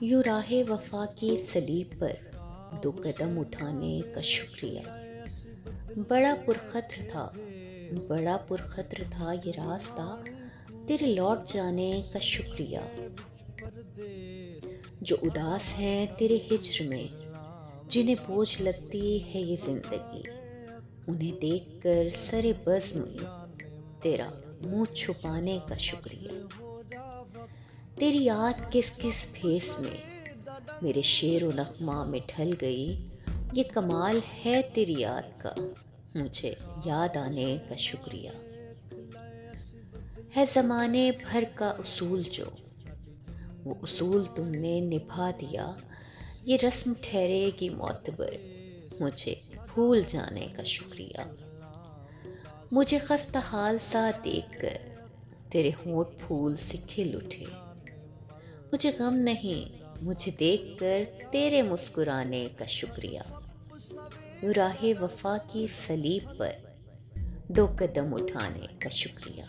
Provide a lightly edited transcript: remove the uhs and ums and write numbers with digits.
یوں راہ وفا کی صلیب پر دو قدم اٹھانے کا شکریہ۔ بڑا پرخطر تھا، بڑا پرخطر تھا یہ راستہ، تیرے لوٹ جانے کا شکریہ۔ جو اداس ہیں تیرے ہجر میں، جنہیں بوجھ لگتی ہے یہ زندگی، انہیں دیکھ کر سرے بزم تیرا منہ چھپانے کا شکریہ۔ تیری یاد کس کس بھیس میں میرے شعر و نغمہ میں ڈھل گئی، یہ کمال ہے تیری یاد کا، مجھے یاد آنے کا شکریہ۔ ہے زمانے بھر کا اصول جو، وہ اصول تم نے نبھا دیا، یہ رسم ٹھہرے گی معتبر، مجھے بھول جانے کا شکریہ۔ مجھے خستہ حال سا دیکھ کر تیرے ہونٹ پھول سے کھل اٹھے، مجھے غم نہیں مجھے دیکھ کر تیرے مسکرانے کا شکریہ۔ یوں راہ وفا کی صلیب پر دو قدم اٹھانے کا شکریہ۔